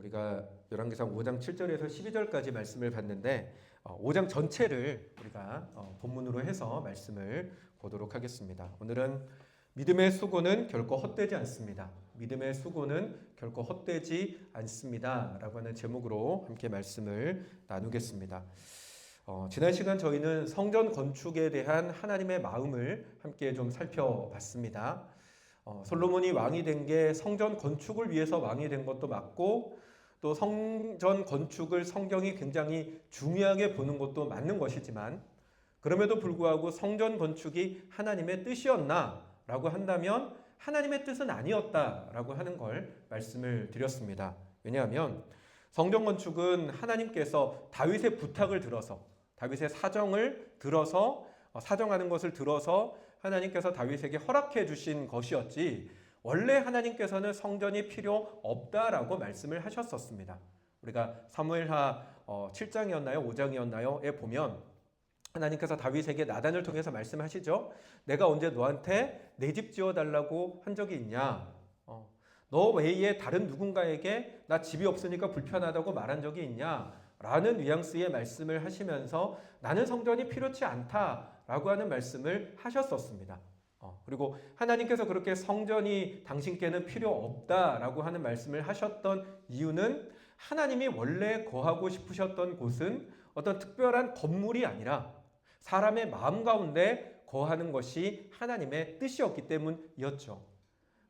우리가 열왕기상 5장 7절에서 12절까지 말씀을 봤는데 5장 전체를 우리가 본문으로 해서 말씀을 보도록 하겠습니다. 오늘은 믿음의 수고는 결코 헛되지 않습니다. 믿음의 수고는 결코 헛되지 않습니다. 라고 하는 제목으로 함께 말씀을 나누겠습니다. 지난 시간 저희는 성전 건축에 대한 하나님의 마음을 함께 좀 살펴봤습니다. 솔로몬이 왕이 된 게 성전 건축을 위해서 왕이 된 것도 맞고 또 성전 건축을 성경이 굉장히 중요하게 보는 것도 맞는 것이지만 그럼에도 불구하고 성전 건축이 하나님의 뜻이었나? 라고 한다면 하나님의 뜻은 아니었다 라고 하는 걸 말씀을 드렸습니다. 왜냐하면 성전 건축은 하나님께서 다윗의 부탁을 들어서 다윗의 사정을 들어서 사정하는 것을 들어서 하나님께서 다윗에게 허락해 주신 것이었지 원래 하나님께서는 성전이 필요 없다라고 말씀을 하셨었습니다. 우리가 사무엘하 7장이었나요? 5장이었나요?에 보면 하나님께서 다윗에게 나단을 통해서 말씀하시죠. 내가 언제 너한테 내 집 지어달라고 한 적이 있냐? 너 외에 다른 누군가에게 나 집이 없으니까 불편하다고 말한 적이 있냐? 라는 뉘앙스의 말씀을 하시면서 나는 성전이 필요치 않다라고 하는 말씀을 하셨었습니다. 그리고 하나님께서 그렇게 성전이 당신께는 필요 없다라고 하는 말씀을 하셨던 이유는 하나님이 원래 거하고 싶으셨던 곳은 어떤 특별한 건물이 아니라 사람의 마음 가운데 거하는 것이 하나님의 뜻이었기 때문이었죠.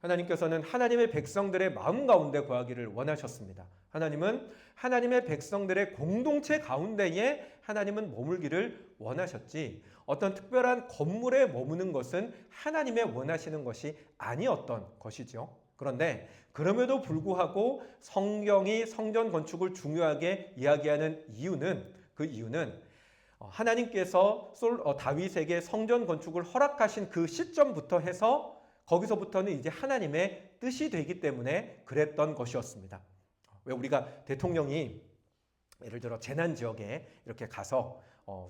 하나님께서는 하나님의 백성들의 마음 가운데 거하기를 원하셨습니다. 하나님은 하나님의 백성들의 공동체 가운데에 하나님은 머물기를 원하셨지 어떤 특별한 건물에 머무는 것은 하나님의 원하시는 것이 아니었던 것이죠. 그런데 그럼에도 불구하고 성경이 성전 건축을 중요하게 이야기하는 이유는 그 이유는 하나님께서 다윗에게 성전 건축을 허락하신 그 시점부터 해서 거기서부터는 이제 하나님의 뜻이 되기 때문에 그랬던 것이었습니다. 왜 우리가 대통령이 예를 들어 재난 지역에 이렇게 가서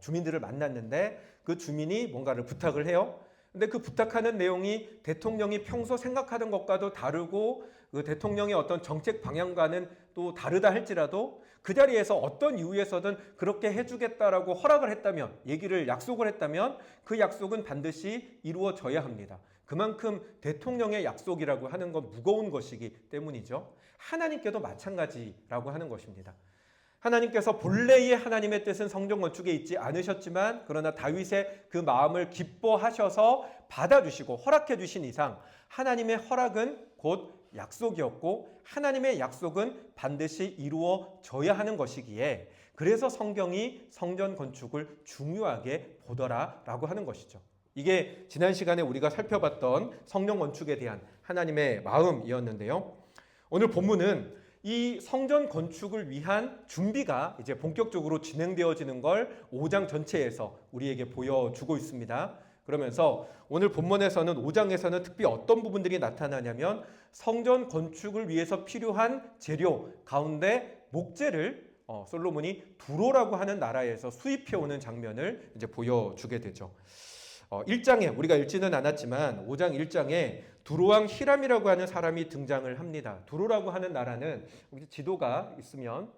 주민들을 만났는데 그 주민이 뭔가를 부탁을 해요. 근데 그 부탁하는 내용이 대통령이 평소 생각하던 것과도 다르고 그 대통령의 어떤 정책 방향과는 또 다르다 할지라도 그 자리에서 어떤 이유에서든 그렇게 해주겠다라고 허락을 했다면 약속을 했다면 그 약속은 반드시 이루어져야 합니다. 그만큼 대통령의 약속이라고 하는 건 무거운 것이기 때문이죠. 하나님께도 마찬가지라고 하는 것입니다. 하나님께서 본래의 하나님의 뜻은 성전 건축에 있지 않으셨지만 그러나 다윗의 그 마음을 기뻐하셔서 받아주시고 허락해 주신 이상 하나님의 허락은 곧 약속이었고 하나님의 약속은 반드시 이루어져야 하는 것이기에 그래서 성경이 성전 건축을 중요하게 보더라라고 하는 것이죠. 이게 지난 시간에 우리가 살펴봤던 성전 건축에 대한 하나님의 마음이었는데요. 오늘 본문은 이 성전 건축을 위한 준비가 이제 본격적으로 진행되어지는 걸 5장 전체에서 우리에게 보여주고 있습니다. 그러면서 오늘 본문에서는 5장에서는 특히 어떤 부분들이 나타나냐면 성전 건축을 위해서 필요한 재료 가운데 목재를 솔로몬이 두로라고 하는 나라에서 수입해오는 장면을 이제 보여주게 되죠. 1장에 우리가 읽지는 않았지만 5장 1장에 두로왕 히람이라고 하는 사람이 등장을 합니다. 두로라고 하는 나라는 지도가 있으면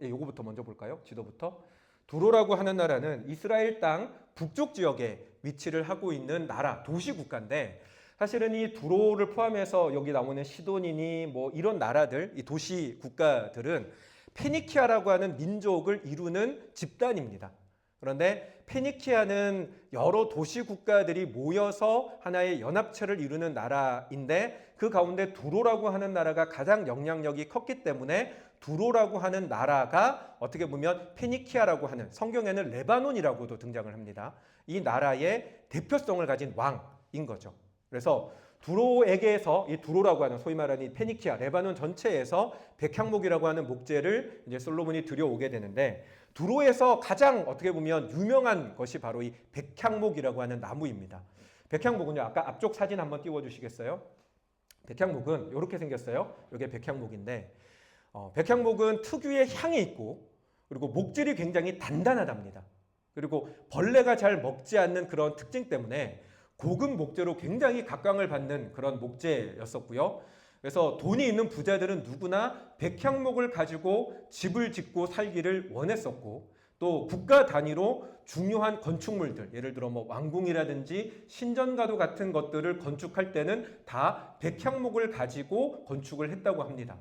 요거부터 먼저 볼까요? 지도부터. 두로라고 하는 나라는 이스라엘 땅 북쪽 지역에 위치를 하고 있는 나라, 도시 국가인데 사실은 이 두로를 포함해서 여기 나오는 시돈이니 뭐 이런 나라들, 이 도시 국가들은 페니키아라고 하는 민족을 이루는 집단입니다. 그런데 페니키아는 여러 도시 국가들이 모여서 하나의 연합체를 이루는 나라인데 그 가운데 두로라고 하는 나라가 가장 영향력이 컸기 때문에 두로라고 하는 나라가 어떻게 보면 페니키아라고 하는 성경에는 레바논이라고도 등장을 합니다. 이 나라의 대표성을 가진 왕인 거죠. 그래서 두로에게서 이 두로라고 하는 소위 말하는 이 페니키아, 레바논 전체에서 백향목이라고 하는 목재를 이제 솔로몬이 들여오게 되는데 두로에서 가장 어떻게 보면 유명한 것이 바로 이 백향목이라고 하는 나무입니다. 백향목은요, 아까 앞쪽 사진 한번 띄워주시겠어요? 백향목은 이렇게 생겼어요. 이게 백향목인데 백향목은 특유의 향이 있고 그리고 목질이 굉장히 단단하답니다. 그리고 벌레가 잘 먹지 않는 그런 특징 때문에 고급 목재로 굉장히 각광을 받는 그런 목재였었고요. 그래서 돈이 있는 부자들은 누구나 백향목을 가지고 집을 짓고 살기를 원했었고, 또 국가 단위로 중요한 건축물들, 예를 들어 뭐 왕궁이라든지 신전가도 같은 것들을 건축할 때는 다 백향목을 가지고 건축을 했다고 합니다.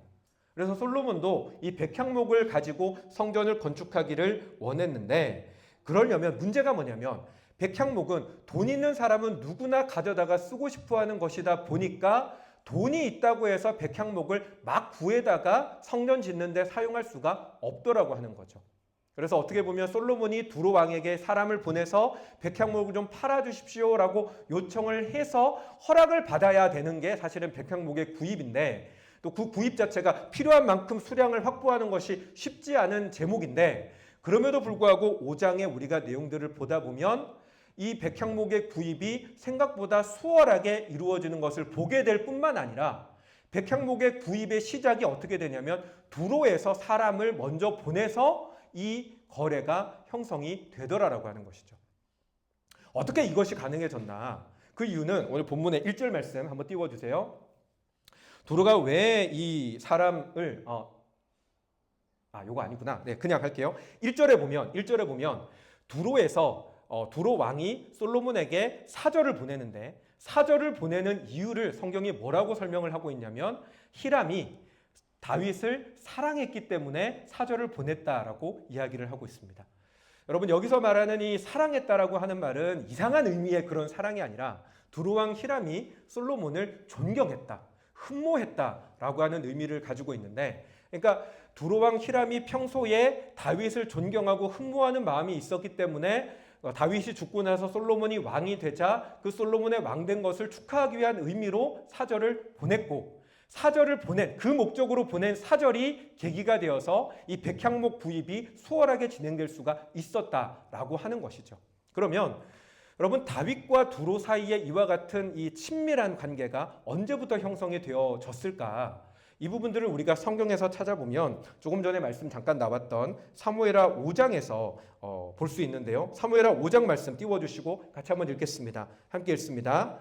그래서 솔로몬도 이 백향목을 가지고 성전을 건축하기를 원했는데, 그러려면 문제가 뭐냐면 백향목은 돈 있는 사람은 누구나 가져다가 쓰고 싶어하는 것이다 보니까 돈이 있다고 해서 백향목을 막 구해다가 성전 짓는 데 사용할 수가 없더라고 하는 거죠. 그래서 어떻게 보면 솔로몬이 두로 왕에게 사람을 보내서 백향목을 좀 팔아주십시오라고 요청을 해서 허락을 받아야 되는 게 사실은 백향목의 구입인데, 또 그 구입 자체가 필요한 만큼 수량을 확보하는 것이 쉽지 않은 제목인데, 그럼에도 불구하고 5장의 우리가 내용들을 보다 보면 이 백향목의 구입이 생각보다 수월하게 이루어지는 것을 보게 될 뿐만 아니라, 백향목의 구입의 시작이 어떻게 되냐면 두로에서 사람을 먼저 보내서 이 거래가 형성이 되더라라고 하는 것이죠. 어떻게 이것이 가능해졌나? 그 이유는 오늘 본문의 1절 말씀 한번 띄워주세요. 두로가 왜 이 사람을 요거 아니구나. 네, 그냥 할게요. 1절에 보면 두로에서 두로 왕이 솔로몬에게 사절을 보내는데, 사절을 보내는 이유를 성경이 뭐라고 설명을 하고 있냐면 히람이 다윗을 사랑했기 때문에 사절을 보냈다라고 이야기를 하고 있습니다. 여러분, 여기서 말하는 이 사랑했다라고 하는 말은 이상한 의미의 그런 사랑이 아니라 두로왕 히람이 솔로몬을 존경했다, 흠모했다라고 하는 의미를 가지고 있는데, 그러니까 두로왕 히람이 평소에 다윗을 존경하고 흠모하는 마음이 있었기 때문에 다윗이 죽고 나서 솔로몬이 왕이 되자 그 솔로몬의 왕된 것을 축하하기 위한 의미로 사절을 보냈고, 사절을 보낸 그 목적으로 보낸 사절이 계기가 되어서 이 백향목 구입이 수월하게 진행될 수가 있었다라고 하는 것이죠. 그러면 여러분, 다윗과 두로 사이에 이와 같은 이 친밀한 관계가 언제부터 형성이 되어졌을까? 이 부분들을 우리가 성경에서 찾아보면 조금 전에 말씀 잠깐 나왔던 사무엘하 5장에서 볼 수 있는데요. 사무엘하 5장 말씀 띄워주시고 같이 한번 읽겠습니다. 함께 읽습니다.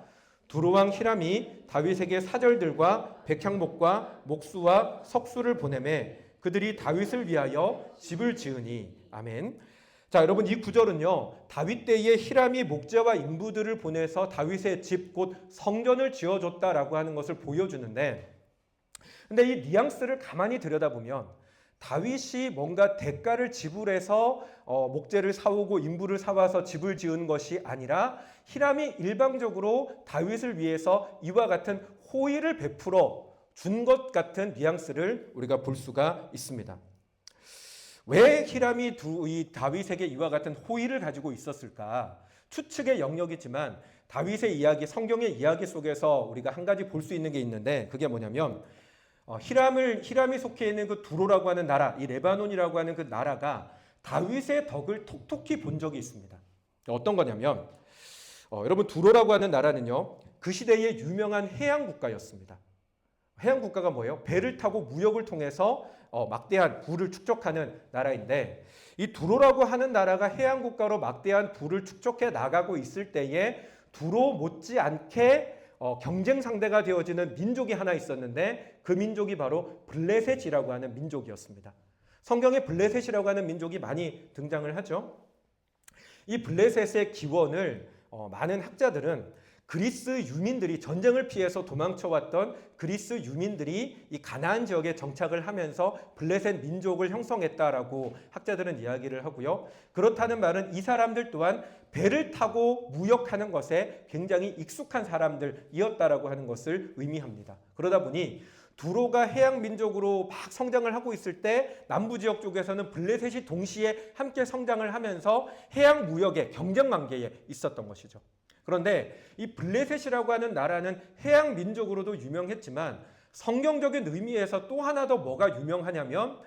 두로왕 히람이 다윗에게 사절들과 백향목과 목수와 석수를 보내매 그들이 다윗을 위하여 집을 지으니. 아멘. 자, 여러분, 이 구절은요, 다윗 때에 히람이 목자와 인부들을 보내서 다윗의 집 곧 성전을 지어줬다라고 하는 것을 보여주는데, 근데 이 뉘앙스를 가만히 들여다보면 다윗이 뭔가 대가를 지불해서 목재를 사오고 인부를 사와서 집을 지은 것이 아니라 히람이 일방적으로 다윗을 위해서 이와 같은 호의를 베풀어 준 것 같은 뉘앙스를 우리가 볼 수가 있습니다. 왜 히람이 이 다윗에게 이와 같은 호의를 가지고 있었을까? 추측의 영역이지만 다윗의 이야기, 성경의 이야기 속에서 우리가 한 가지 볼 수 있는 게 있는데, 그게 뭐냐면 히람이 속해 있는 그 두로라고 하는 나라, 이 레바논이라고 하는 그 나라가 다윗의 덕을 톡톡히 본 적이 있습니다. 어떤 거냐면 여러분, 두로라고 하는 나라는요, 그 시대의 유명한 해양 국가였습니다. 해양 국가가 뭐예요? 배를 타고 무역을 통해서 막대한 부를 축적하는 나라인데, 이 두로라고 하는 나라가 해양 국가로 막대한 부를 축적해 나가고 있을 때에 두로 못지않게 경쟁 상대가 되어지는 민족이 하나 있었는데, 그 민족이 바로 블레셋이라고 하는 민족이었습니다. 성경에 블레셋이라고 하는 민족이 많이 등장을 하죠. 이 블레셋의 기원을 많은 학자들은 그리스 유민들이, 전쟁을 피해서 도망쳐왔던 그리스 유민들이 이 가나안 지역에 정착을 하면서 블레셋 민족을 형성했다라고 학자들은 이야기를 하고요. 그렇다는 말은 이 사람들 또한 배를 타고 무역하는 것에 굉장히 익숙한 사람들이었다라고 하는 것을 의미합니다. 그러다 보니 두로가 해양 민족으로 막 성장을 하고 있을 때 남부 지역 쪽에서는 블레셋이 동시에 함께 성장을 하면서 해양 무역의 경쟁 관계에 있었던 것이죠. 그런데 이 블레셋이라고 하는 나라는 해양 민족으로도 유명했지만 성경적인 의미에서 또 하나 더 뭐가 유명하냐면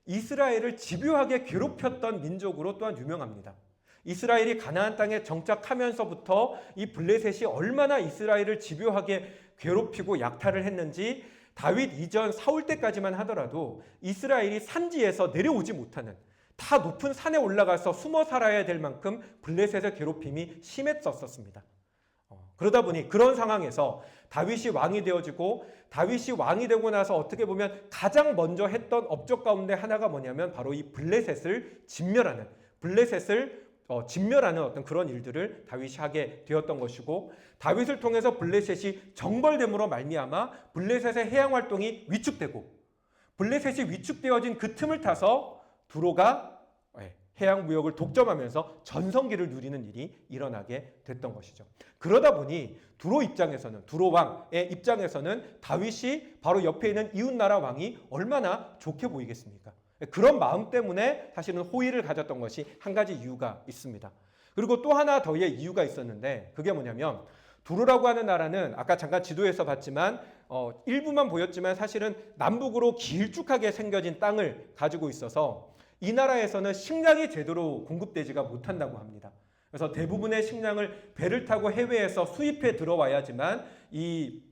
이스라엘을 집요하게 괴롭혔던 민족으로 또한 유명합니다. 이스라엘이 가나안 땅에 정착하면서부터 이 블레셋이 얼마나 이스라엘을 집요하게 괴롭히고 약탈을 했는지 다윗 이전 사울 때까지만 하더라도 이스라엘이 산지에서 내려오지 못하는, 다 높은 산에 올라가서 숨어 살아야 될 만큼 블레셋의 괴롭힘이 심했었습니다. 그러다 보니 그런 상황에서 다윗이 왕이 되어지고 다윗이 왕이 되고 나서 어떻게 보면 가장 먼저 했던 업적 가운데 하나가 뭐냐면 바로 이 블레셋을 진멸하는 어떤 그런 일들을 다윗이 하게 되었던 것이고 다윗을 통해서 블레셋이 정벌됨으로 말미암아 블레셋의 해양 활동이 위축되고 블레셋이 위축되어진 그 틈을 타서 두로가 해양 무역을 독점하면서 전성기를 누리는 일이 일어나게 됐던 것이죠. 그러다 보니 두로 왕의 입장에서는 다윗이 바로 옆에 있는 이웃나라 왕이 얼마나 좋게 보이겠습니까? 그런 마음 때문에 사실은 호의를 가졌던 것이 한 가지 이유가 있습니다. 그리고 또 하나 더의 이유가 있었는데 그게 뭐냐면 두로라고 하는 나라는 아까 잠깐 지도에서 봤지만 일부만 보였지만 사실은 남북으로 길쭉하게 생겨진 땅을 가지고 있어서 이 나라에서는 식량이 제대로 공급되지가 못한다고 합니다. 그래서 대부분의 식량을 배를 타고 해외에서 수입해 들어와야지만 이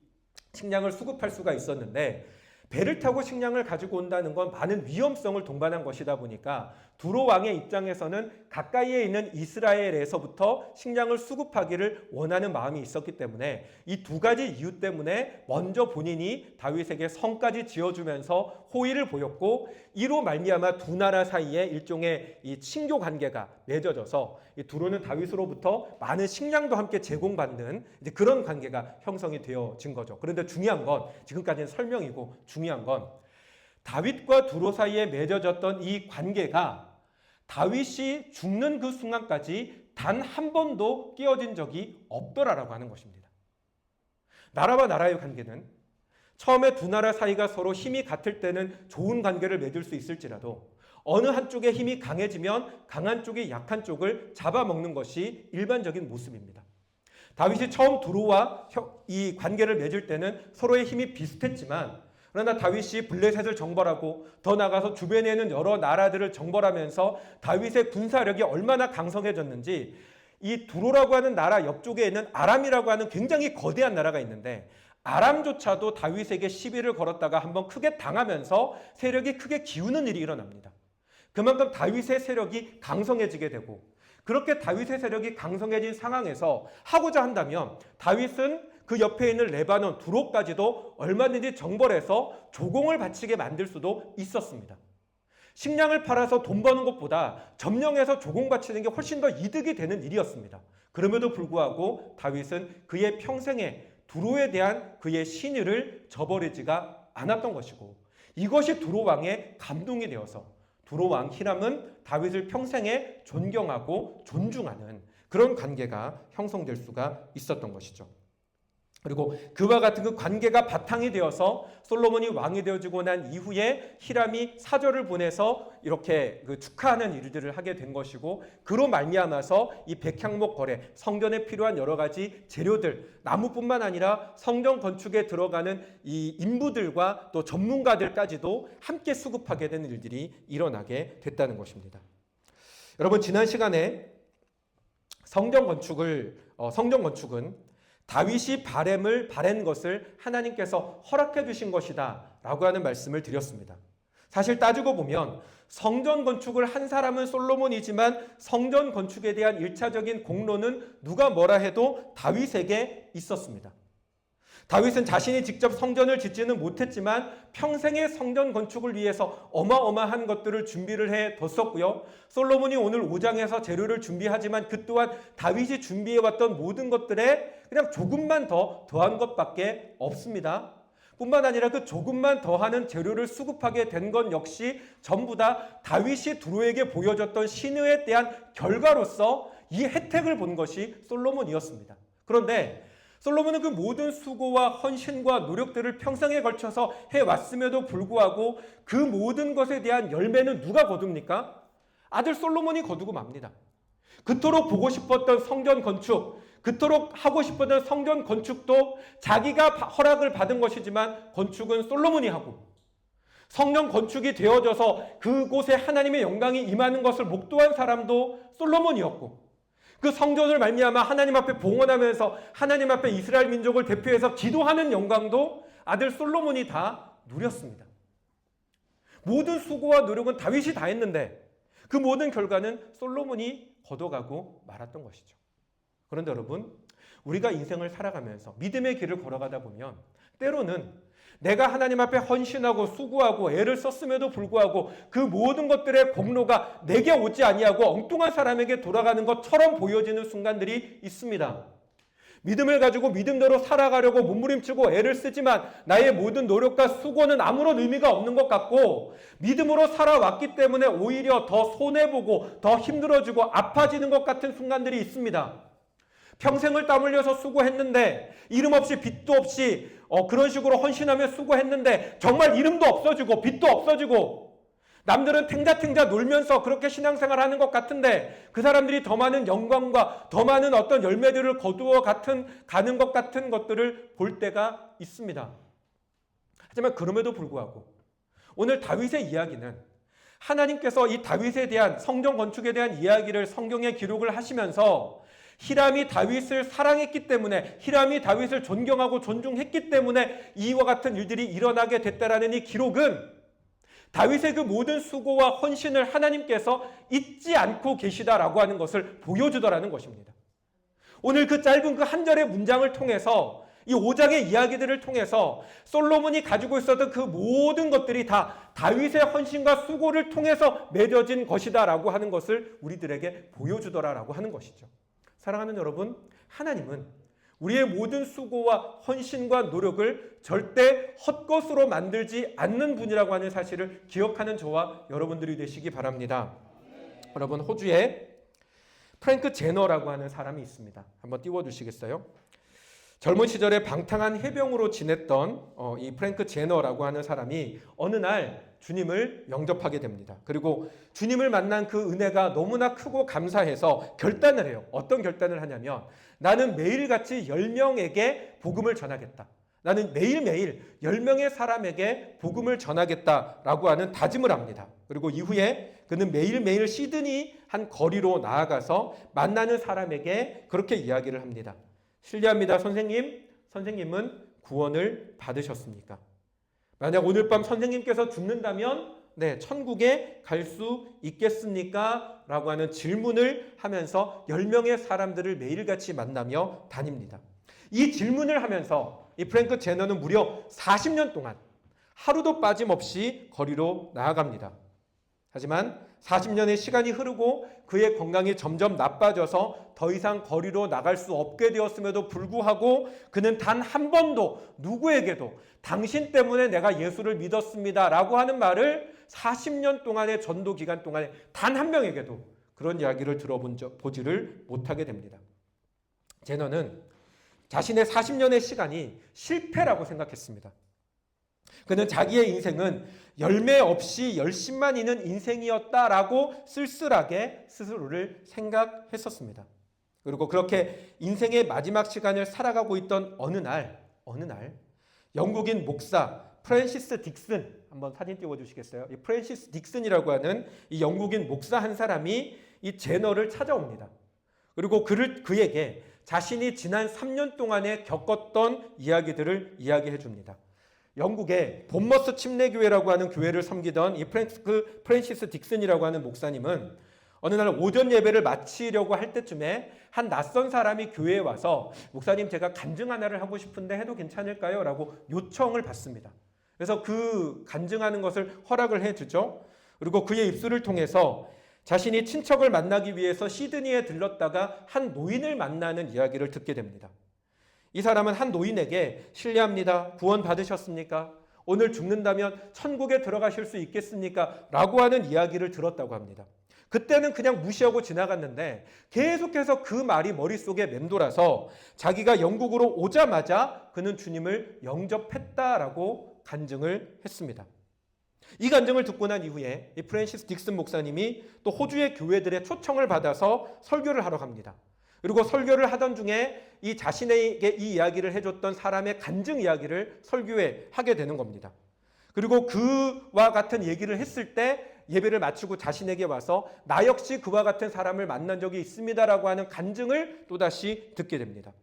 식량을 수급할 수가 있었는데 배를 타고 식량을 가지고 온다는 건 많은 위험성을 동반한 것이다 보니까 두로 왕의 입장에서는 가까이에 있는 이스라엘에서부터 식량을 수급하기를 원하는 마음이 있었기 때문에 이 두 가지 이유 때문에 먼저 본인이 다윗에게 성까지 지어주면서 호의를 보였고 이로 말미암아 두 나라 사이에 일종의 이 친교 관계가 맺어져서 이 두로는 다윗으로부터 많은 식량도 함께 제공받는 이제 그런 관계가 형성이 되어진 거죠. 그런데 중요한 건 지금까지는 설명이고 중요한 건 다윗과 두로 사이에 맺어졌던 이 관계가 다윗이 죽는 그 순간까지 단 한 번도 깨어진 적이 없더라라고 하는 것입니다. 나라와 나라의 관계는 처음에 두 나라 사이가 서로 힘이 같을 때는 좋은 관계를 맺을 수 있을지라도 어느 한쪽의 힘이 강해지면 강한 쪽이 약한 쪽을 잡아먹는 것이 일반적인 모습입니다. 다윗이 처음 두로와 이 관계를 맺을 때는 서로의 힘이 비슷했지만 그러나 다윗이 블레셋을 정벌하고 더 나아가서 주변에 있는 여러 나라들을 정벌하면서 다윗의 군사력이 얼마나 강성해졌는지 이 두로라고 하는 나라 옆쪽에 있는 아람이라고 하는 굉장히 거대한 나라가 있는데 아람조차도 다윗에게 시비를 걸었다가 한번 크게 당하면서 세력이 크게 기우는 일이 일어납니다. 그만큼 다윗의 세력이 강성해지게 되고 그렇게 다윗의 세력이 강성해진 상황에서 하고자 한다면 다윗은 그 옆에 있는 레바논 두로까지도 얼마든지 정벌해서 조공을 바치게 만들 수도 있었습니다. 식량을 팔아서 돈 버는 것보다 점령해서 조공 바치는 게 훨씬 더 이득이 되는 일이었습니다. 그럼에도 불구하고 다윗은 그의 평생에 두로에 대한 그의 신의를 저버리지가 않았던 것이고 이것이 두로 왕의 감동이 되어서 두로 왕 히람은 다윗을 평생에 존경하고 존중하는 그런 관계가 형성될 수가 있었던 것이죠. 그리고 그와 같은 그 관계가 바탕이 되어서 솔로몬이 왕이 되어지고 난 이후에 히람이 사절을 보내서 이렇게 축하하는 일들을 하게 된 것이고 그로 말미암아서 이 백향목 거래, 성전에 필요한 여러 가지 재료들, 나무뿐만 아니라 성전 건축에 들어가는 이 인부들과 또 전문가들까지도 함께 수급하게 되는 일들이 일어나게 됐다는 것입니다. 여러분 지난 시간에 성전 건축은 다윗이 바란 것을 하나님께서 허락해 주신 것이다 라고 하는 말씀을 드렸습니다. 사실 따지고 보면 성전 건축을 한 사람은 솔로몬이지만 성전 건축에 대한 1차적인 공로는 누가 뭐라 해도 다윗에게 있었습니다. 다윗은 자신이 직접 성전을 짓지는 못했지만 평생의 성전 건축을 위해서 어마어마한 것들을 준비를 해뒀었고요. 솔로몬이 오늘 5장에서 재료를 준비하지만 그 또한 다윗이 준비해왔던 모든 것들에 그냥 조금만 더 더한 것밖에 없습니다. 뿐만 아니라 그 조금만 더하는 재료를 수급하게 된 건 역시 전부 다 다윗이 두로에게 보여줬던 신의에 대한 결과로서 이 혜택을 본 것이 솔로몬이었습니다. 그런데 솔로몬은 그 모든 수고와 헌신과 노력들을 평생에 걸쳐서 해왔음에도 불구하고 그 모든 것에 대한 열매는 누가 거둡니까? 아들 솔로몬이 거두고 맙니다. 그토록 보고 싶었던 성전 건축, 그토록 하고 싶었던 성전 건축도 자기가 허락을 받은 것이지만 건축은 솔로몬이 하고 성전 건축이 되어져서 그곳에 하나님의 영광이 임하는 것을 목도한 사람도 솔로몬이었고 그 성전을 말미암아 하나님 앞에 봉헌하면서 하나님 앞에 이스라엘 민족을 대표해서 기도하는 영광도 아들 솔로몬이 다 누렸습니다. 모든 수고와 노력은 다윗이 다 했는데 그 모든 결과는 솔로몬이 거둬가고 말았던 것이죠. 그런데 여러분, 우리가 인생을 살아가면서 믿음의 길을 걸어가다 보면 때로는 내가 하나님 앞에 헌신하고 수고하고 애를 썼음에도 불구하고 그 모든 것들의 공로가 내게 오지 아니하고 엉뚱한 사람에게 돌아가는 것처럼 보여지는 순간들이 있습니다. 믿음을 가지고 믿음대로 살아가려고 몸부림치고 애를 쓰지만 나의 모든 노력과 수고는 아무런 의미가 없는 것 같고, 믿음으로 살아왔기 때문에 오히려 더 손해보고 더 힘들어지고 아파지는 것 같은 순간들이 있습니다. 평생을 땀 흘려서 수고했는데 이름 없이 빚도 없이 그런 식으로 헌신하며 수고했는데 정말 이름도 없어지고 빚도 없어지고, 남들은 탱자탱자 놀면서 그렇게 신앙생활 하는 것 같은데 그 사람들이 더 많은 영광과 더 많은 어떤 열매들을 거두어 가는 것 같은 것들을 볼 때가 있습니다. 하지만 그럼에도 불구하고 오늘 다윗의 이야기는 하나님께서 이 다윗에 대한 성전 건축에 대한 이야기를 성경에 기록을 하시면서 히람이 다윗을 사랑했기 때문에, 히람이 다윗을 존경하고 존중했기 때문에 이와 같은 일들이 일어나게 됐다라는 이 기록은 다윗의 그 모든 수고와 헌신을 하나님께서 잊지 않고 계시다라고 하는 것을 보여주더라는 것입니다. 오늘 그 짧은 그 한 절의 문장을 통해서, 이 5장의 이야기들을 통해서 솔로몬이 가지고 있었던 그 모든 것들이 다 다윗의 헌신과 수고를 통해서 맺어진 것이다라고 하는 것을 우리들에게 보여주더라라고 하는 것이죠. 사랑하는 여러분, 하나님은 우리의 모든 수고와 헌신과 노력을 절대 헛것으로 만들지 않는 분이라고 하는 사실을 기억하는 저와 여러분들이 되시기 바랍니다. 여러분, 호주에 프랭크 제너라고 하는 사람이 있습니다. 한번 띄워주시겠어요? 젊은 시절에 방탕한 해병으로 지냈던 이 프랭크 제너라고 하는 사람이 어느 날 주님을 영접하게 됩니다. 그리고 주님을 만난 그 은혜가 너무나 크고 감사해서 결단을 해요. 어떤 결단을 하냐면, 나는 매일같이 10명에게 복음을 전하겠다. 나는 매일매일 10명의 사람에게 복음을 전하겠다라고 하는 다짐을 합니다. 그리고 이후에 그는 매일매일 시드니 한 거리로 나아가서 만나는 사람에게 그렇게 이야기를 합니다. 실례합니다, 선생님. 선생님은 구원을 받으셨습니까? 만약 오늘 밤 선생님께서 죽는다면 천국에 갈 수 있겠습니까? 라고 하는 질문을 하면서 10명의 사람들을 매일같이 만나며 다닙니다. 이 질문을 하면서 이 프랭크 제너는 무려 40년 동안 하루도 빠짐없이 거리로 나아갑니다. 하지만 40년의 시간이 흐르고 그의 건강이 점점 나빠져서 더 이상 거리로 나갈 수 없게 되었음에도 불구하고 그는 단 한 번도 누구에게도 당신 때문에 내가 예수를 믿었습니다 라고 하는 말을 40년 동안의 전도 기간 동안에 단 한 명에게도 그런 이야기를 들어보지를 못하게 됩니다. 제너는 자신의 40년의 시간이 실패라고 생각했습니다. 그는 자기의 인생은 열매 없이 열심만 있는 인생이었다라고 쓸쓸하게 스스로를 생각했었습니다. 그리고 그렇게 인생의 마지막 시간을 살아가고 있던 어느 날 영국인 목사 프랜시스 딕슨, 한번 사진 띄워주시겠어요? 이 프랜시스 딕슨이라고 하는 이 영국인 목사 한 사람이 이 제너를 찾아옵니다. 그리고 그에게 자신이 지난 3년 동안에 겪었던 이야기들을 이야기해 줍니다. 영국의 본머스 침례교회라고 하는 교회를 섬기던 이 프랜시스 딕슨이라고 하는 목사님은 어느 날 오전 예배를 마치려고 할 때쯤에 한 낯선 사람이 교회에 와서, 목사님, 제가 간증 하나를 하고 싶은데 해도 괜찮을까요? 라고 요청을 받습니다. 그래서 그 간증하는 것을 허락을 해주죠. 그리고 그의 입술을 통해서 자신이 친척을 만나기 위해서 시드니에 들렀다가 한 노인을 만나는 이야기를 듣게 됩니다. 이 사람은 한 노인에게, 실례합니다, 구원 받으셨습니까? 오늘 죽는다면 천국에 들어가실 수 있겠습니까? 라고 하는 이야기를 들었다고 합니다. 그때는 그냥 무시하고 지나갔는데 계속해서 그 말이 머릿속에 맴돌아서 자기가 영국으로 오자마자 그는 주님을 영접했다라고 간증을 했습니다. 이 간증을 듣고 난 이후에 이 프랜시스 딕슨 목사님이 또 호주의 교회들의 초청을 받아서 설교를 하러 갑니다. 그리고 설교를 하던 중에 이 자신에게 이 이야기를 해줬던 사람의 간증 이야기를 설교에 하게 되는 겁니다. 그리고 그와 같은 얘기를 했을 때 예배를 마치고 자신에게 와서 나 역시 그와 같은 사람을 만난 적이 있습니다라고 하는 간증을 또다시 듣게 됩니다.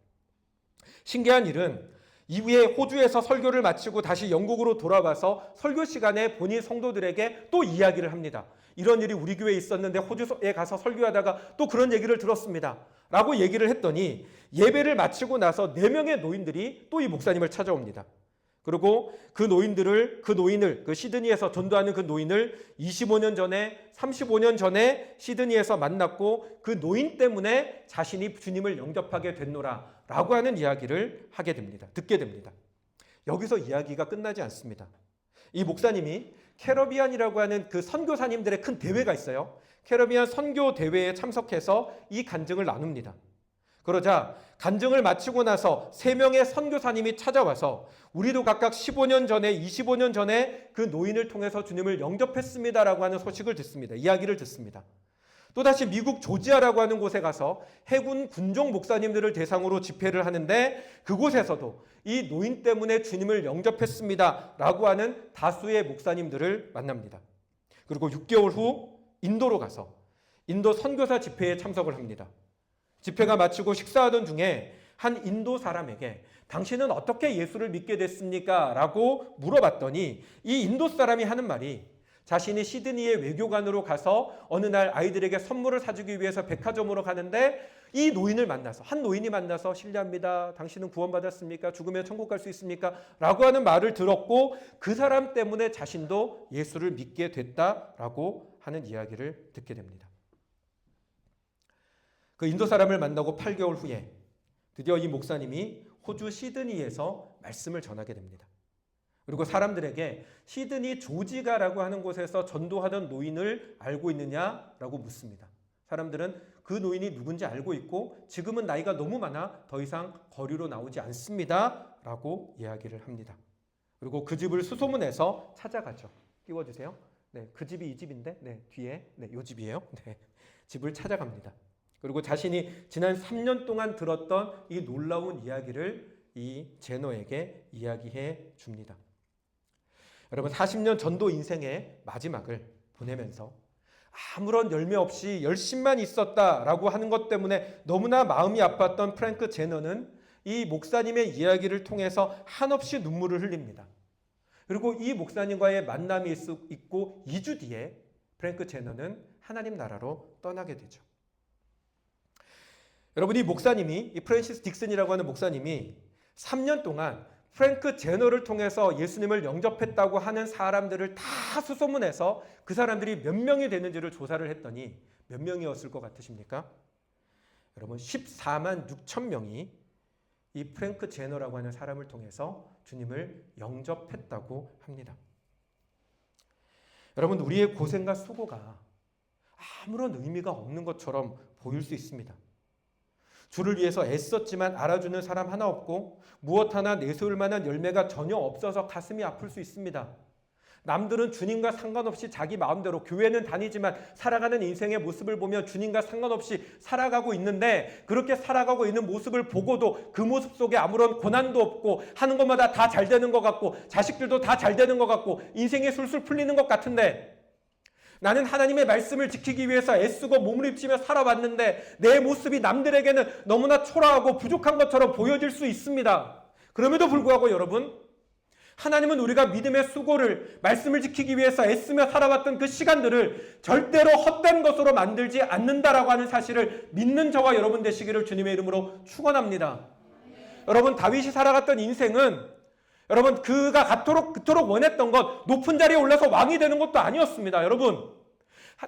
신기한 일은 이후에 호주에서 설교를 마치고 다시 영국으로 돌아와서 설교 시간에 본인 성도들에게 또 이야기를 합니다. 이런 일이 우리 교회에 있었는데 호주에 가서 설교하다가 또 그런 얘기를 들었습니다. 라고 얘기를 했더니 예배를 마치고 나서 4명의 노인들이 또 이 목사님을 찾아옵니다. 그리고 그 노인을 그 시드니에서 전도하는 그 노인을 25년 전에 35년 전에 시드니에서 만났고 그 노인 때문에 자신이 주님을 영접하게 됐노라 라고 하는 이야기를 하게 됩니다. 듣게 됩니다. 여기서 이야기가 끝나지 않습니다. 이 목사님이 캐러비안이라고 하는 그 선교사님들의 큰 대회가 있어요. 캐러비안 선교 대회에 참석해서 이 간증을 나눕니다. 그러자 간증을 마치고 나서 3명의 선교사님이 찾아와서 우리도 각각 15년 전에 25년 전에 그 노인을 통해서 주님을 영접했습니다라고 하는 소식을 듣습니다. 이야기를 듣습니다. 또다시 미국 조지아라고 하는 곳에 가서 해군 군종 목사님들을 대상으로 집회를 하는데 그곳에서도 이 노인 때문에 주님을 영접했습니다라고 하는 다수의 목사님들을 만납니다. 그리고 6개월 후 인도로 가서 인도 선교사 집회에 참석을 합니다. 집회가 마치고 식사하던 중에 한 인도 사람에게 당신은 어떻게 예수를 믿게 됐습니까? 라고 물어봤더니 이 인도 사람이 하는 말이 자신이 시드니의 외교관으로 가서 어느 날 아이들에게 선물을 사주기 위해서 백화점으로 가는데 이 노인을 만나서 한 노인이 만나서 실례합니다. 당신은 구원받았습니까? 죽으면 천국 갈 수 있습니까? 라고 하는 말을 들었고 그 사람 때문에 자신도 예수를 믿게 됐다라고 하는 이야기를 듣게 됩니다. 그 인도 사람을 만나고 8개월 후에 드디어 이 목사님이 호주 시드니에서 말씀을 전하게 됩니다. 그리고 사람들에게 시드니 조지가라고 하는 곳에서 전도하던 노인을 알고 있느냐라고 묻습니다. 사람들은 그 노인이 누군지 알고 있고 지금은 나이가 너무 많아 더 이상 거리로 나오지 않습니다. 라고 이야기를 합니다. 그리고 그 집을 수소문해서 찾아가죠. 띄워주세요. 네, 그 집이 이 집인데 뒤에 이 집이에요. 집을 찾아갑니다. 그리고 자신이 지난 3년 동안 들었던 이 놀라운 이야기를 이 제너에게 이야기해 줍니다. 여러분 40년 전도 인생의 마지막을 보내면서 아무런 열매 없이 열심만 있었다라고 하는 것 때문에 너무나 마음이 아팠던 프랭크 제너는 이 목사님의 이야기를 통해서 한없이 눈물을 흘립니다. 그리고 이 목사님과의 만남이 있고 2주 뒤에 프랭크 제너는 하나님 나라로 떠나게 되죠. 여러분 이 목사님이 이 프랜시스 딕슨이라고 하는 목사님이 3년 동안 프랭크 제너를 통해서 예수님을 영접했다고 하는 사람들을 다 수소문해서 그 사람들이 몇 명이 되는지를 조사를 했더니 몇 명이었을 것 같으십니까? 여러분 14만 6천 명이 이 프랭크 제너라고 하는 사람을 통해서 주님을 영접했다고 합니다. 여러분 우리의 고생과 수고가 아무런 의미가 없는 것처럼 보일 수 있습니다. 주를 위해서 애썼지만 알아주는 사람 하나 없고 무엇 하나 내세울 만한 열매가 전혀 없어서 가슴이 아플 수 있습니다. 남들은 주님과 상관없이 자기 마음대로 교회는 다니지만 살아가는 인생의 모습을 보면 주님과 상관없이 살아가고 있는데 그렇게 살아가고 있는 모습을 보고도 그 모습 속에 아무런 고난도 없고 하는 것마다 다 잘 되는 것 같고 자식들도 다 잘 되는 것 같고 인생이 술술 풀리는 것 같은데 나는 하나님의 말씀을 지키기 위해서 애쓰고 몸을 입히며 살아왔는데 내 모습이 남들에게는 너무나 초라하고 부족한 것처럼 보여질 수 있습니다. 그럼에도 불구하고 여러분, 하나님은 우리가 믿음의 수고를 말씀을 지키기 위해서 애쓰며 살아왔던 그 시간들을 절대로 헛된 것으로 만들지 않는다라고 하는 사실을 믿는 저와 여러분 되시기를 주님의 이름으로 축원합니다. 여러분 다윗이 살아갔던 인생은 여러분 그가 그토록 원했던 것 높은 자리에 올라서 왕이 되는 것도 아니었습니다. 여러분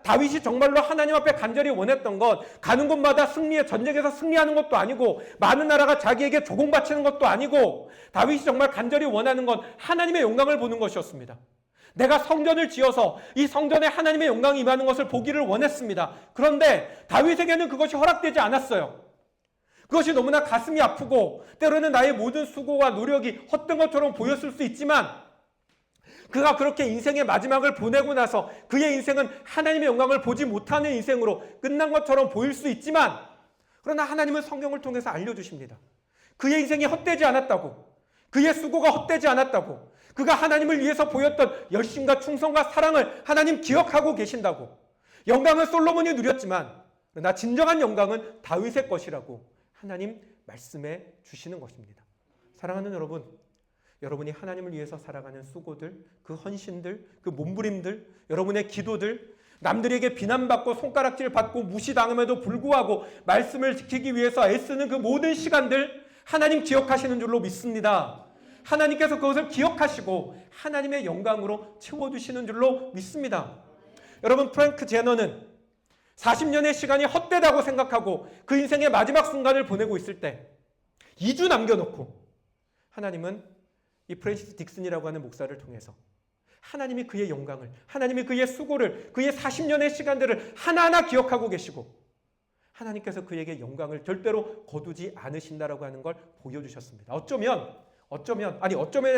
다윗이 정말로 하나님 앞에 간절히 원했던 것 가는 곳마다 전쟁에서 승리하는 것도 아니고 많은 나라가 자기에게 조공 바치는 것도 아니고 다윗이 정말 간절히 원하는 건 하나님의 영광을 보는 것이었습니다. 내가 성전을 지어서 이 성전에 하나님의 영광이 임하는 것을 보기를 원했습니다. 그런데 다윗에게는 그것이 허락되지 않았어요. 그것이 너무나 가슴이 아프고 때로는 나의 모든 수고와 노력이 헛된 것처럼 보였을 수 있지만 그가 그렇게 인생의 마지막을 보내고 나서 그의 인생은 하나님의 영광을 보지 못하는 인생으로 끝난 것처럼 보일 수 있지만 그러나 하나님은 성경을 통해서 알려주십니다. 그의 인생이 헛되지 않았다고, 그의 수고가 헛되지 않았다고, 그가 하나님을 위해서 보였던 열심과 충성과 사랑을 하나님 기억하고 계신다고. 영광은 솔로몬이 누렸지만 그러나 진정한 영광은 다윗의 것이라고 하나님 말씀해 주시는 것입니다. 사랑하는 여러분, 여러분이 하나님을 위해서 살아가는 수고들, 그 헌신들, 그 몸부림들, 여러분의 기도들, 남들에게 비난받고 손가락질 받고 무시당함에도 불구하고 말씀을 지키기 위해서 애쓰는 그 모든 시간들 하나님 기억하시는 줄로 믿습니다. 하나님께서 그것을 기억하시고 하나님의 영광으로 채워주시는 줄로 믿습니다. 여러분, 프랭크 제너는 40년의 시간이 헛되다고 생각하고 그 인생의 마지막 순간을 보내고 있을 때 2주 남겨놓고 하나님은 이 프랜시스 딕슨이라고 하는 목사를 통해서 하나님이 그의 영광을, 하나님이 그의 수고를, 그의 40년의 시간들을 하나하나 기억하고 계시고 하나님께서 그에게 영광을 절대로 거두지 않으신다라고 하는 걸 보여주셨습니다. 어쩌면이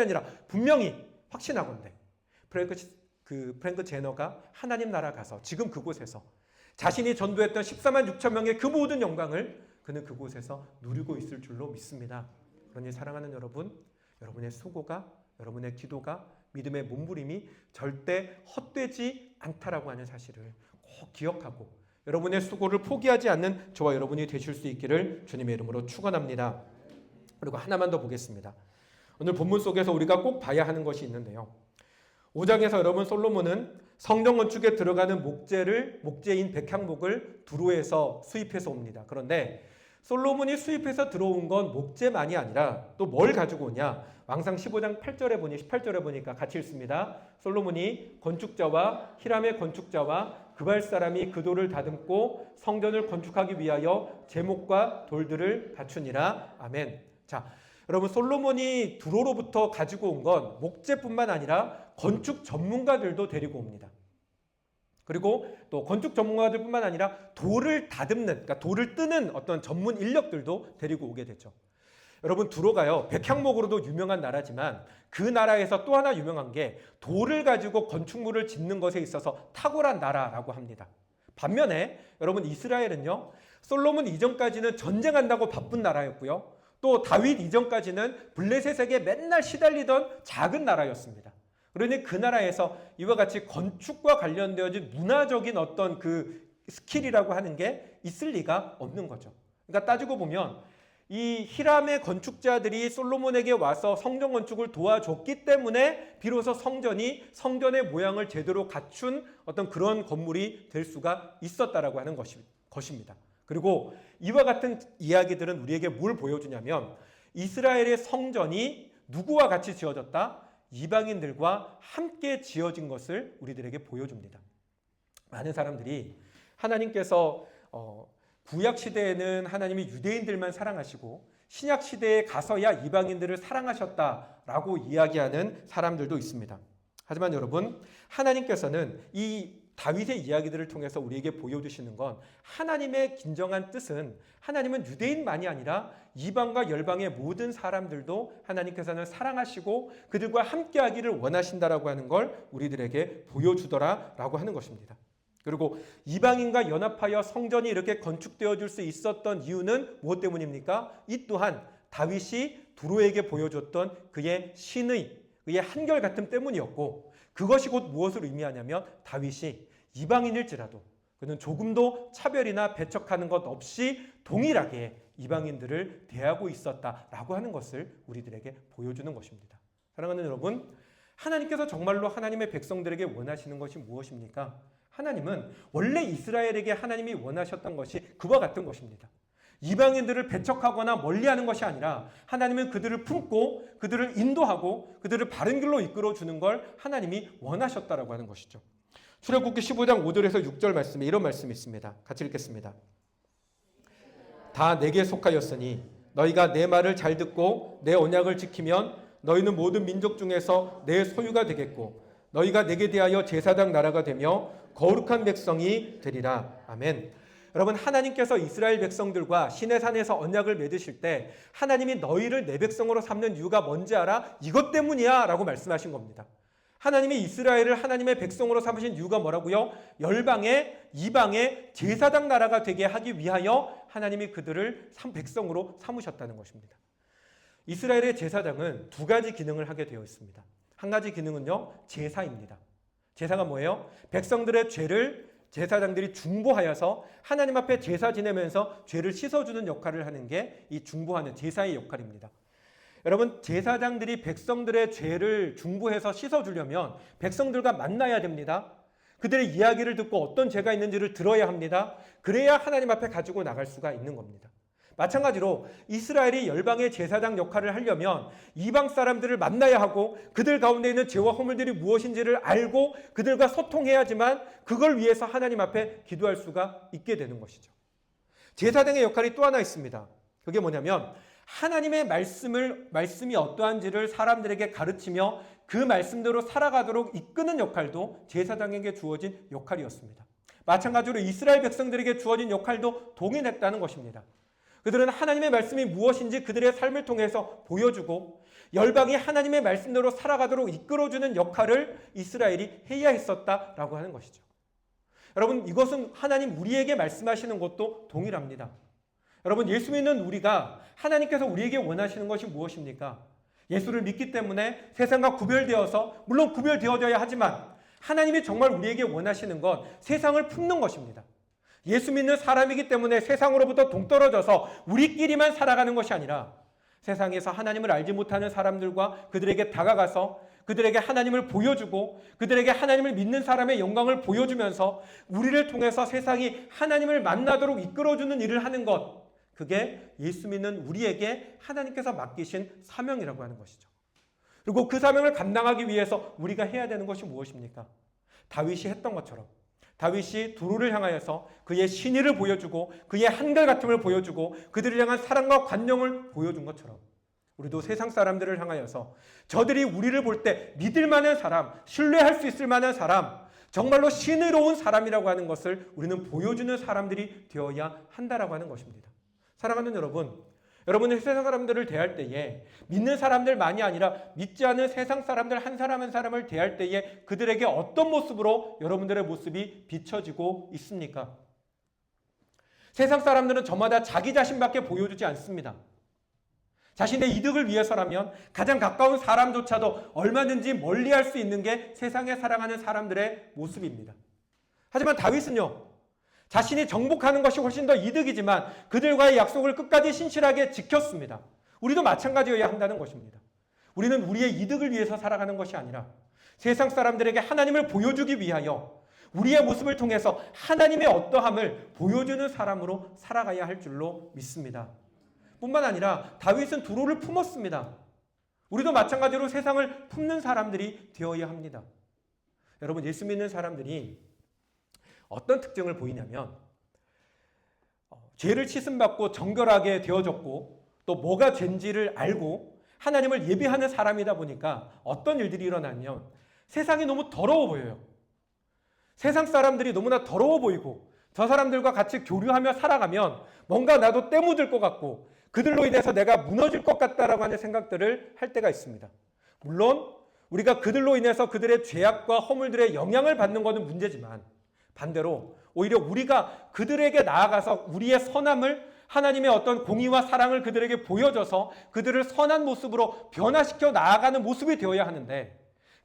아니라 분명히 확신하건대 프랭크 제너가 하나님 나라 가서 지금 그곳에서 자신이 전도했던 14만 6천 명의 그 모든 영광을 그는 그곳에서 누리고 있을 줄로 믿습니다. 그러니 사랑하는 여러분, 여러분의 수고가, 여러분의 기도가, 믿음의 몸부림이 절대 헛되지 않다라고 하는 사실을 꼭 기억하고 여러분의 수고를 포기하지 않는 저와 여러분이 되실 수 있기를 주님의 이름으로 축원합니다. 그리고 하나만 더 보겠습니다. 오늘 본문 속에서 우리가 꼭 봐야 하는 것이 있는데요. 5장에서 여러분 솔로몬은 성전 건축에 들어가는 목재인 백향목을 두로에서 수입해서 옵니다. 그런데 솔로몬이 수입해서 들어온 건 목재만이 아니라 또 뭘 가지고 오냐? 왕상 15장 18절에 보니까 같이 읽습니다. 솔로몬이 건축자와 히람의 건축자와 그발 사람이 그 돌을 다듬고 성전을 건축하기 위하여 제목과 돌들을 갖추니라. 아멘. 자, 여러분, 솔로몬이 두로로부터 가지고 온 건 목재뿐만 아니라 건축 전문가들도 데리고 옵니다. 그리고 또 건축 전문가들뿐만 아니라 돌을 다듬는, 그러니까 돌을 뜨는 어떤 전문 인력들도 데리고 오게 되죠. 여러분, 두로가요, 백향목으로도 유명한 나라지만 그 나라에서 또 하나 유명한 게 돌을 가지고 건축물을 짓는 것에 있어서 탁월한 나라라고 합니다. 반면에 여러분, 이스라엘은요, 솔로몬 이전까지는 전쟁한다고 바쁜 나라였고요, 또 다윗 이전까지는 블레셋에게 맨날 시달리던 작은 나라였습니다. 그러니 그 나라에서 이와 같이 건축과 관련되어진 문화적인 어떤 그 스킬이라고 하는 게 있을 리가 없는 거죠. 그러니까 따지고 보면 이 히람의 건축자들이 솔로몬에게 와서 성전 건축을 도와줬기 때문에 비로소 성전의 모양을 제대로 갖춘 어떤 그런 건물이 될 수가 있었다라고 하는 것입니다. 그리고 이와 같은 이야기들은 우리에게 뭘 보여주냐면 이스라엘의 성전이 누구와 같이 지어졌다? 이방인들과 함께 지어진 것을 우리들에게 보여줍니다. 많은 사람들이 하나님께서 구약 시대에는 하나님이 유대인들만 사랑하시고 신약 시대에 가서야 이방인들을 사랑하셨다라고 이야기하는 사람들도 있습니다. 하지만 여러분, 하나님께서는 이 다윗의 이야기들을 통해서 우리에게 보여주시는 건 하나님의 진정한 뜻은 하나님은 유대인만이 아니라 이방과 열방의 모든 사람들도 하나님께서는 사랑하시고 그들과 함께하기를 원하신다라고 하는 걸 우리들에게 보여주더라라고 하는 것입니다. 그리고 이방인과 연합하여 성전이 이렇게 건축되어질 수 있었던 이유는 무엇 때문입니까? 이 또한 다윗이 두로에게 보여줬던 그의 신의, 그의 한결같음 때문이었고 그것이 곧 무엇을 의미하냐면 다윗이 이방인일지라도 그는 조금도 차별이나 배척하는 것 없이 동일하게 이방인들을 대하고 있었다라고 하는 것을 우리들에게 보여주는 것입니다. 사랑하는 여러분, 하나님께서 정말로 하나님의 백성들에게 원하시는 것이 무엇입니까? 하나님은 원래 이스라엘에게 하나님이 원하셨던 것이 그와 같은 것입니다. 이방인들을 배척하거나 멀리하는 것이 아니라 하나님은 그들을 품고 그들을 인도하고 그들을 바른 길로 이끌어주는 걸 하나님이 원하셨다라고 하는 것이죠. 출애굽기 15장 5절에서 6절 말씀에 이런 말씀이 있습니다. 같이 읽겠습니다. 다 내게 속하였으니 너희가 내 말을 잘 듣고 내 언약을 지키면 너희는 모든 민족 중에서 내 소유가 되겠고 너희가 내게 대하여 제사장 나라가 되며 거룩한 백성이 되리라. 아멘. 여러분, 하나님께서 이스라엘 백성들과 시내산에서 언약을 맺으실 때 하나님이 너희를 내 백성으로 삼는 이유가 뭔지 알아? 이것 때문이야 라고 말씀하신 겁니다. 하나님이 이스라엘을 하나님의 백성으로 삼으신 이유가 뭐라고요? 열방의 이방의 제사장 나라가 되게 하기 위하여 하나님이 그들을 백성으로 삼으셨다는 것입니다. 이스라엘의 제사장은 두 가지 기능을 하게 되어 있습니다. 한 가지 기능은요, 제사입니다. 제사가 뭐예요? 백성들의 죄를 제사장들이 중보하여서 하나님 앞에 제사 지내면서 죄를 씻어주는 역할을 하는 게 이 중보하는 제사의 역할입니다. 여러분, 제사장들이 백성들의 죄를 중보해서 씻어주려면 백성들과 만나야 됩니다. 그들의 이야기를 듣고 어떤 죄가 있는지를 들어야 합니다. 그래야 하나님 앞에 가지고 나갈 수가 있는 겁니다. 마찬가지로 이스라엘이 열방의 제사장 역할을 하려면 이방 사람들을 만나야 하고 그들 가운데 있는 죄와 허물들이 무엇인지를 알고 그들과 소통해야지만 그걸 위해서 하나님 앞에 기도할 수가 있게 되는 것이죠. 제사장의 역할이 또 하나 있습니다. 그게 뭐냐면 하나님의 말씀이 어떠한지를 사람들에게 가르치며 그 말씀대로 살아가도록 이끄는 역할도 제사장에게 주어진 역할이었습니다. 마찬가지로 이스라엘 백성들에게 주어진 역할도 동일했다는 것입니다. 그들은 하나님의 말씀이 무엇인지 그들의 삶을 통해서 보여주고 열방이 하나님의 말씀대로 살아가도록 이끌어주는 역할을 이스라엘이 해야 했었다라고 하는 것이죠. 여러분, 이것은 하나님 우리에게 말씀하시는 것도 동일합니다. 여러분, 예수 믿는 우리가 하나님께서 우리에게 원하시는 것이 무엇입니까? 예수를 믿기 때문에 세상과 구별되어서, 물론 구별되어져야 하지만 하나님이 정말 우리에게 원하시는 건 세상을 품는 것입니다. 예수 믿는 사람이기 때문에 세상으로부터 동떨어져서 우리끼리만 살아가는 것이 아니라 세상에서 하나님을 알지 못하는 사람들과 그들에게 다가가서 그들에게 하나님을 보여주고 그들에게 하나님을 믿는 사람의 영광을 보여주면서 우리를 통해서 세상이 하나님을 만나도록 이끌어주는 일을 하는 것, 그게 예수 믿는 우리에게 하나님께서 맡기신 사명이라고 하는 것이죠. 그리고 그 사명을 감당하기 위해서 우리가 해야 되는 것이 무엇입니까? 다윗이 했던 것처럼 다윗이 두루를 향하여서 그의 신의를 보여주고 그의 한결같음을 보여주고 그들을 향한 사랑과 관용을 보여준 것처럼 우리도 세상 사람들을 향하여서 저들이 우리를 볼 때 믿을 만한 사람, 신뢰할 수 있을 만한 사람, 정말로 신의로운 사람이라고 하는 것을 우리는 보여주는 사람들이 되어야 한다라고 하는 것입니다. 사랑하는 여러분, 여러분은 세상 사람들을 대할 때에 믿는 사람들만이 아니라 믿지 않은 세상 사람들 한 사람 한 사람을 대할 때에 그들에게 어떤 모습으로 여러분들의 모습이 비춰지고 있습니까? 세상 사람들은 저마다 자기 자신밖에 보여주지 않습니다. 자신의 이득을 위해서라면 가장 가까운 사람조차도 얼마든지 멀리할 수 있는 게 세상에 사랑하는 사람들의 모습입니다. 하지만 다윗은요, 자신이 정복하는 것이 훨씬 더 이득이지만 그들과의 약속을 끝까지 신실하게 지켰습니다. 우리도 마찬가지여야 한다는 것입니다. 우리는 우리의 이득을 위해서 살아가는 것이 아니라 세상 사람들에게 하나님을 보여주기 위하여 우리의 모습을 통해서 하나님의 어떠함을 보여주는 사람으로 살아가야 할 줄로 믿습니다. 뿐만 아니라 다윗은 두루를 품었습니다. 우리도 마찬가지로 세상을 품는 사람들이 되어야 합니다. 여러분, 예수 믿는 사람들이 어떤 특징을 보이냐면 죄를 씻음받고 정결하게 되어졌고 또 뭐가 죄인지를 알고 하나님을 예배하는 사람이다 보니까 어떤 일들이 일어나면 세상이 너무 더러워 보여요. 세상 사람들이 너무나 더러워 보이고 저 사람들과 같이 교류하며 살아가면 뭔가 나도 때 묻을 것 같고 그들로 인해서 내가 무너질 것 같다라고 하는 생각들을 할 때가 있습니다. 물론 우리가 그들로 인해서 그들의 죄악과 허물들의 영향을 받는 것은 문제지만 반대로 오히려 우리가 그들에게 나아가서 우리의 선함을 하나님의 어떤 공의와 사랑을 그들에게 보여줘서 그들을 선한 모습으로 변화시켜 나아가는 모습이 되어야 하는데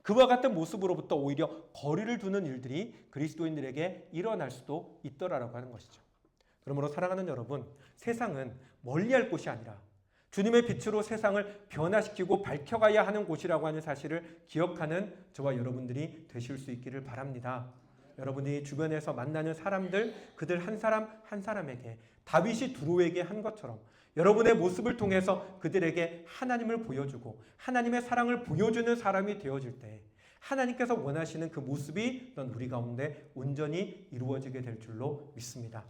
그와 같은 모습으로부터 오히려 거리를 두는 일들이 그리스도인들에게 일어날 수도 있더라라고 하는 것이죠. 그러므로 사랑하는 여러분, 세상은 멀리할 곳이 아니라 주님의 빛으로 세상을 변화시키고 밝혀가야 하는 곳이라고 하는 사실을 기억하는 저와 여러분들이 되실 수 있기를 바랍니다. 여러분이 주변에서 만나는 사람들, 그들 한 사람 한 사람에게 다윗이 두루에게 한 것처럼 여러분의 모습을 통해서 그들에게 하나님을 보여주고 하나님의 사랑을 보여주는 사람이 되어질 때 하나님께서 원하시는 그 모습이 우리 가운데 온전히 이루어지게 될 줄로 믿습니다.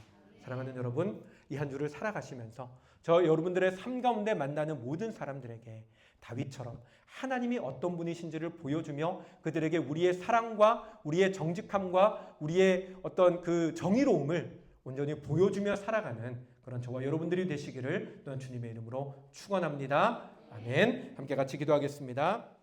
사랑하는 여러분, 이 한 주를 살아가시면서 저 여러분들의 삶 가운데 만나는 모든 사람들에게 다윗처럼 하나님이 어떤 분이신지를 보여주며 그들에게 우리의 사랑과 우리의 정직함과 우리의 어떤 그 정의로움을 온전히 보여주며 살아가는 그런 저와 여러분들이 되시기를 또한 주님의 이름으로 축원합니다. 아멘. 함께 같이 기도하겠습니다.